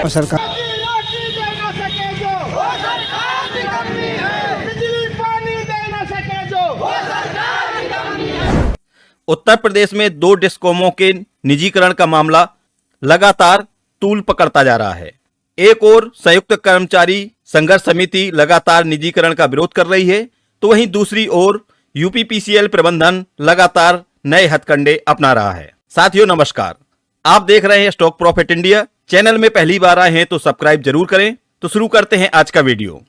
सरकार उत्तर प्रदेश में 2 डिस्कोमों के निजीकरण का मामला लगातार तूल पकड़ता जा रहा है। एक ओर संयुक्त कर्मचारी संघर्ष समिति लगातार निजीकरण का विरोध कर रही है, तो वहीं दूसरी ओर यूपीपीसीएल प्रबंधन लगातार नए हथकंडे अपना रहा है। साथियों नमस्कार, आप देख रहे हैं स्टॉक प्रॉफिट इंडिया। चैनल में पहली बार आए हैं तो सब्सक्राइब जरूर करें। तो शुरू करते हैं आज का वीडियो।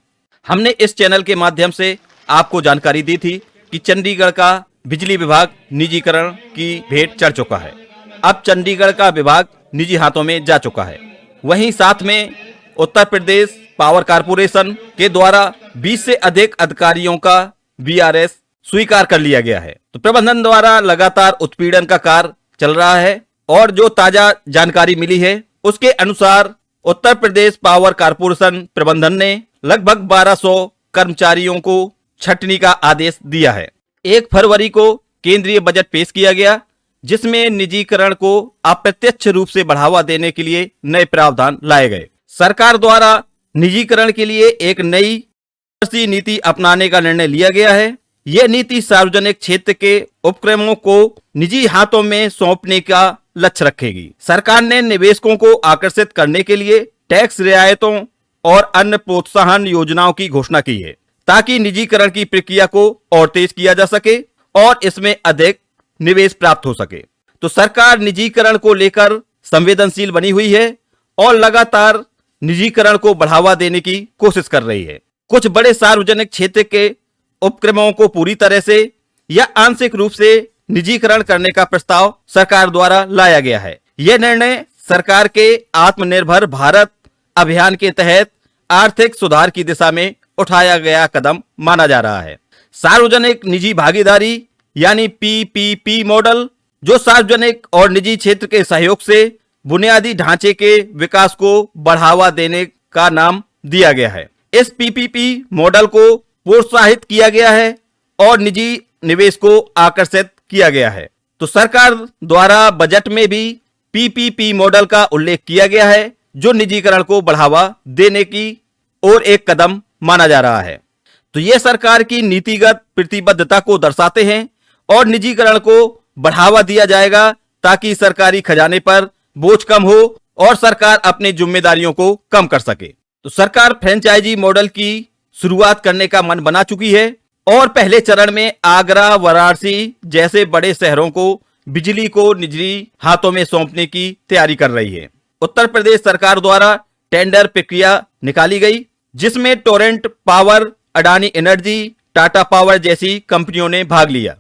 हमने इस चैनल के माध्यम से आपको जानकारी दी थी कि चंडीगढ़ का बिजली विभाग निजीकरण की भेंट चढ़ चुका है। अब चंडीगढ़ का विभाग निजी हाथों में जा चुका है। वहीं साथ में उत्तर प्रदेश पावर कारपोरेशन के द्वारा 20 से अधिक अधिकारियों का वीआरएस स्वीकार कर लिया गया है। तो प्रबंधन द्वारा लगातार उत्पीड़न का कार्य चल रहा है और जो ताजा जानकारी मिली है उसके अनुसार उत्तर प्रदेश पावर कारपोरेशन प्रबंधन ने लगभग 1200 कर्मचारियों को छटनी का आदेश दिया है। 1 फरवरी को केंद्रीय बजट पेश किया गया, जिसमें निजीकरण को अप्रत्यक्ष रूप से बढ़ावा देने के लिए नए प्रावधान लाए गए। सरकार द्वारा निजीकरण के लिए एक नई नीति अपनाने का निर्णय लिया गया है। यह नीति सार्वजनिक क्षेत्र के उपक्रमों को निजी हाथों में सौंपने का लक्ष्य रखेगी। सरकार ने निवेशकों को आकर्षित करने के लिए टैक्स रियायतों और अन्य प्रोत्साहन योजनाओं की घोषणा की है, ताकि निजीकरण की प्रक्रिया को और तेज किया जा सके और इसमें अधिक निवेश प्राप्त हो सके। तो सरकार निजीकरण को लेकर संवेदनशील बनी हुई है और लगातार निजीकरण को बढ़ावा देने की कोशिश कर रही है। कुछ बड़े सार्वजनिक क्षेत्र के उपक्रमों को पूरी तरह से या आंशिक रूप से निजीकरण करने का प्रस्ताव सरकार द्वारा लाया गया है। यह निर्णय सरकार के आत्मनिर्भर भारत अभियान के तहत आर्थिक सुधार की दिशा में उठाया गया कदम माना जा रहा है। सार्वजनिक निजी भागीदारी यानी पीपीपी मॉडल, जो सार्वजनिक और निजी क्षेत्र के सहयोग से बुनियादी ढांचे के विकास को बढ़ावा देने का नाम दिया गया है। इस पीपीपी मॉडल को प्रोत्साहित किया गया है और निजी निवेश को आकर्षित किया गया है। तो सरकार द्वारा बजट में भी पीपीपी मॉडल का उल्लेख किया गया है, जो निजीकरण को बढ़ावा देने की ओर एक कदम माना जा रहा है। तो यह सरकार की नीतिगत प्रतिबद्धता को दर्शाते हैं और निजीकरण को बढ़ावा दिया जाएगा ताकि सरकारी खजाने पर बोझ कम हो और सरकार अपनी जिम्मेदारियों को कम कर सके। तो सरकार फ्रेंचाइजी मॉडल की शुरुआत करने का मन बना चुकी है और पहले चरण में आगरा, वाराणसी जैसे बड़े शहरों को बिजली को निजी हाथों में सौंपने की तैयारी कर रही है। उत्तर प्रदेश सरकार द्वारा टेंडर प्रक्रिया निकाली गई, जिसमें Torrent power, Adani energy, Tata power जैसी कंपनियों ने भाग लिया।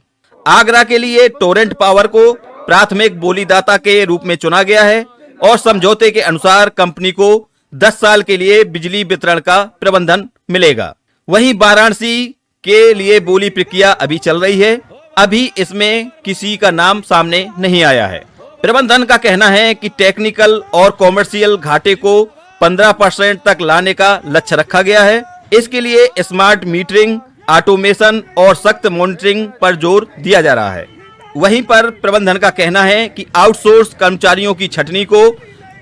आगरा के लिए टोरेंट पावर को प्राथमिक बोलीदाता के रूप में चुना गया है और समझौते के अनुसार कंपनी को 10 साल के लिए बिजली वितरण का प्रबंधन मिलेगा। वहीं वाराणसी के लिए बोली प्रक्रिया अभी चल रही है। अभी इसमें किसी का नाम सामने नहीं आया है। प्रबंधन का कहना है कि टेक्निकल और कॉमर्शियल घाटे को 15% तक लाने का लक्ष्य रखा गया है। इसके लिए स्मार्ट मीटरिंग, ऑटोमेशन और सख्त मॉनिटरिंग पर जोर दिया जा रहा है। वहीं पर प्रबंधन का कहना है कि आउटसोर्स कर्मचारियों की छटनी को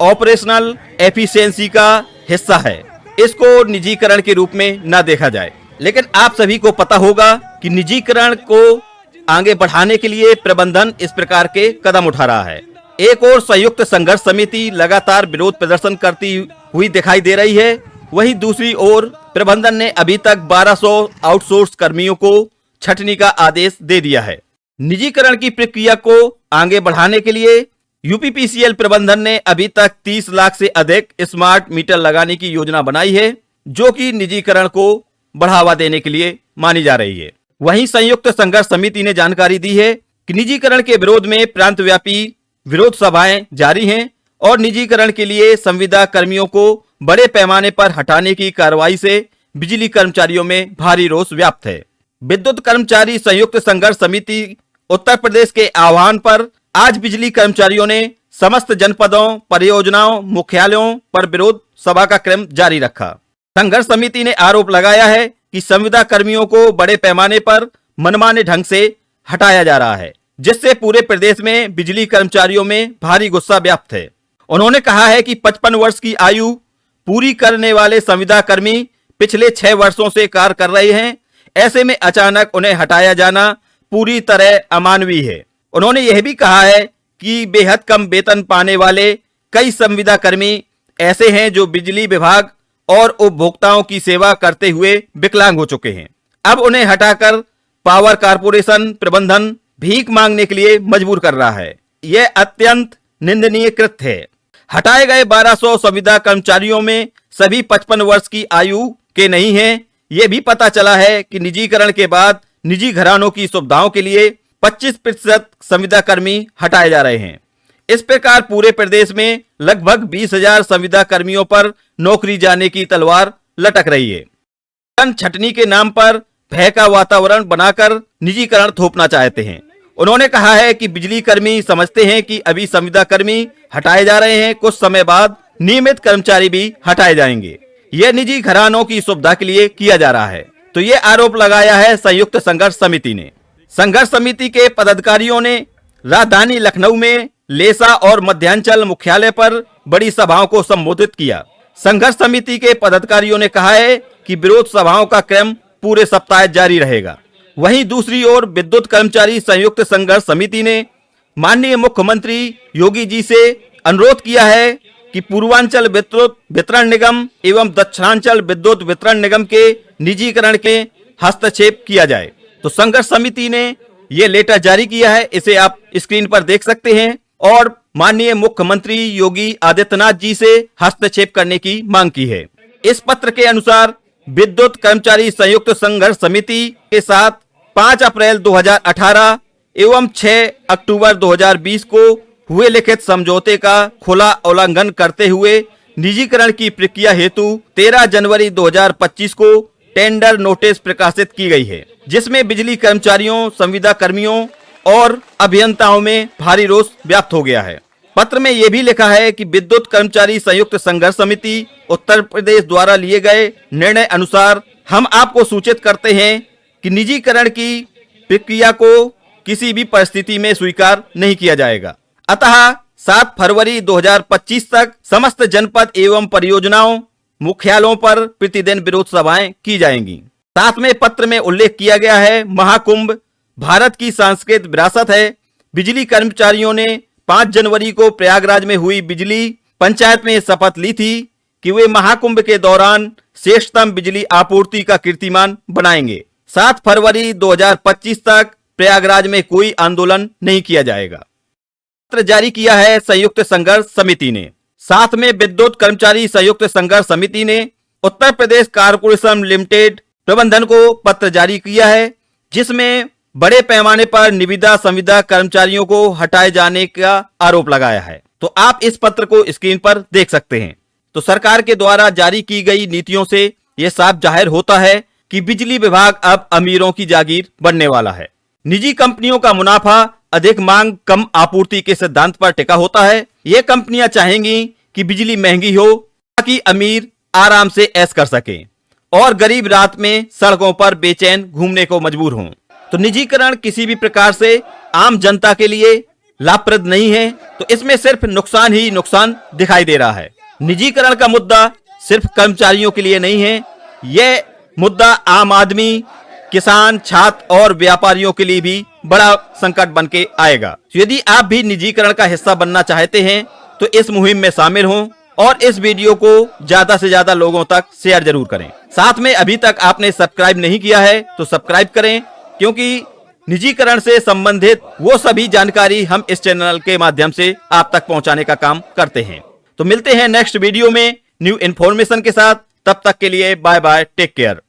ऑपरेशनल एफिशिएंसी का हिस्सा है, इसको निजीकरण के रूप में न देखा जाए। लेकिन आप सभी को पता होगा कि निजीकरण को आगे बढ़ाने के लिए प्रबंधन इस प्रकार के कदम उठा रहा है। एक और संयुक्त संघर्ष समिति लगातार विरोध प्रदर्शन करती हुई दिखाई दे रही है। वहीं दूसरी ओर प्रबंधन ने अभी तक 1200 आउटसोर्स कर्मियों को छटनी का आदेश दे दिया है। निजीकरण की प्रक्रिया को आगे बढ़ाने के लिए यूपीपीसीएल प्रबंधन ने अभी तक 30 लाख से अधिक स्मार्ट मीटर लगाने की योजना बनाई है, जो कि निजीकरण को बढ़ावा देने के लिए मानी जा रही है। वहीं संयुक्त संघर्ष समिति ने जानकारी दी है कि निजीकरण के विरोध में प्रांत व्यापी विरोध सभाएं जारी हैं और निजीकरण के लिए संविदा कर्मियों को बड़े पैमाने पर हटाने की कार्रवाई से बिजली कर्मचारियों में भारी रोष व्याप्त है। विद्युत कर्मचारी संयुक्त संघर्ष समिति उत्तर प्रदेश के आह्वान पर आज बिजली कर्मचारियों ने समस्त जनपदों, परियोजनाओं, मुख्यालयों पर विरोध सभा का क्रम जारी रखा। संघर्ष समिति ने आरोप लगाया है कि संविदा कर्मियों को बड़े पैमाने पर मनमाने ढंग से हटाया जा रहा है, जिससे पूरे प्रदेश में बिजली कर्मचारियों में भारी गुस्सा व्याप्त है। उन्होंने कहा है कि 55 वर्ष की आयु पूरी करने वाले संविदा कर्मी पिछले 6 वर्षों से कार्य कर रहे हैं। ऐसे में अचानक उन्हें हटाया जाना पूरी तरह अमानवीय है। उन्होंने यह भी कहा है कि बेहद कम वेतन पाने वाले कई संविदा कर्मी ऐसे हैं जो बिजली विभाग और उपभोक्ताओं की सेवा करते हुए विकलांग हो चुके हैं। अब उन्हें हटाकर पावर कारपोरेशन प्रबंधन भीख मांगने के लिए मजबूर कर रहा है। यह अत्यंत निंदनीय कृत्य है। हटाए गए 1200 संविदा कर्मचारियों में सभी 55 वर्ष की आयु के नहीं हैं। यह भी पता चला है कि निजीकरण के बाद निजी घरानों की सुविधाओं के लिए 25% संविदा कर्मी हटाए जा रहे हैं। इस प्रकार पूरे प्रदेश में लगभग 20,000 संविदा कर्मियों पर नौकरी जाने की तलवार लटक रही है। जन छटनी के नाम पर भय का वातावरण बनाकर निजीकरण थोपना चाहते हैं। उन्होंने कहा है कि बिजली कर्मी समझते हैं कि अभी संविदा कर्मी हटाए जा रहे हैं, कुछ समय बाद नियमित कर्मचारी भी हटाए जाएंगे। यह निजी घरानों की सुविधा के लिए किया जा रहा है। तो ये आरोप लगाया है संयुक्त संघर्ष समिति ने। संघर्ष समिति के पदाधिकारियों ने राजधानी लखनऊ में लेसा और मध्यांचल मुख्यालय पर बड़ी सभाओं को संबोधित किया। संघर्ष समिति के पदाधिकारियों ने कहा है कि विरोध सभाओं का क्रम पूरे सप्ताह जारी रहेगा। वहीं दूसरी ओर विद्युत कर्मचारी संयुक्त संघर्ष समिति ने माननीय मुख्यमंत्री योगी जी से अनुरोध किया है कि पूर्वांचल विद्युत वितरण निगम एवं दक्षिणांचल विद्युत वितरण निगम के निजीकरण के हस्तक्षेप किया जाए। तो संघर्ष समिति ने ये लेटर जारी किया है, इसे आप स्क्रीन पर देख सकते हैं और माननीय मुख्यमंत्री योगी आदित्यनाथ जी से हस्तक्षेप करने की मांग की है। इस पत्र के अनुसार विद्युत कर्मचारी संयुक्त संघर्ष समिति के साथ 5 अप्रैल 2018 एवं 6 अक्टूबर 2020 को हुए लिखित समझौते का खुला उल्लंघन करते हुए निजीकरण की प्रक्रिया हेतु 13 जनवरी 2025 को टेंडर नोटिस प्रकाशित की गई है, जिसमें बिजली कर्मचारियों, संविदा कर्मियों और अभियंताओं में भारी रोष व्याप्त हो गया है। पत्र में यह भी लिखा है कि विद्युत कर्मचारी संयुक्त संघर्ष समिति उत्तर प्रदेश द्वारा लिए गए निर्णय अनुसार हम आपको सूचित करते हैं कि निजीकरण की प्रक्रिया को किसी भी परिस्थिति में स्वीकार नहीं किया जाएगा। अतः 7 फरवरी 2025 तक समस्त जनपद एवं परियोजनाओं मुख्यालयों पर प्रतिदिन विरोध सभाएं की जाएंगी। साथ में पत्र में उल्लेख किया गया है, महाकुंभ भारत की सांस्कृतिक विरासत है। बिजली कर्मचारियों ने 5 जनवरी को प्रयागराज में हुई बिजली पंचायत में शपथ ली थी कि वे महाकुंभ के दौरान श्रेष्ठतम बिजली आपूर्ति का कीर्तिमान बनाएंगे। 7 फरवरी 2025 तक प्रयागराज में कोई आंदोलन नहीं किया जाएगा। पत्र जारी किया है संयुक्त संघर्ष समिति ने। साथ में विद्युत कर्मचारी संयुक्त संघर्ष समिति ने उत्तर प्रदेश कारपोरेशन लिमिटेड प्रबंधन को पत्र जारी किया है, जिसमें बड़े पैमाने पर निविदा संविदा कर्मचारियों को हटाए जाने का आरोप लगाया है। तो आप इस पत्र को स्क्रीन पर देख सकते हैं। तो सरकार के द्वारा जारी की गई नीतियों से यह साफ जाहिर होता है कि बिजली विभाग अब अमीरों की जागीर बनने वाला है। निजी कंपनियों का मुनाफा अधिक मांग कम आपूर्ति के सिद्धांत पर टिका होता है। ये कंपनियां चाहेंगी कि बिजली महंगी हो ताकि अमीर आराम से ऐश कर सकें और गरीब रात में सड़कों पर बेचैन घूमने को मजबूर हों। तो निजीकरण किसी भी प्रकार से आम जनता के लिए लाभप्रद नहीं है। तो इसमें सिर्फ नुकसान ही नुकसान दिखाई दे रहा है। निजीकरण का मुद्दा सिर्फ कर्मचारियों के लिए नहीं है, यह मुद्दा आम आदमी, किसान, छात्र और व्यापारियों के लिए भी बड़ा संकट बन के आएगा। यदि आप भी निजीकरण का हिस्सा बनना चाहते हैं तो इस मुहिम में शामिल हों और इस वीडियो को ज्यादा से ज्यादा लोगों तक शेयर जरूर करें। साथ में अभी तक आपने सब्सक्राइब नहीं किया है तो सब्सक्राइब करें, क्योंकि निजीकरण से संबंधित वो सभी जानकारी हम इस चैनल के माध्यम से आप तक पहुंचाने का काम करते हैं। तो मिलते हैं नेक्स्ट वीडियो में न्यू इन्फॉर्मेशन के साथ। तब तक के लिए बाय बाय, टेक केयर।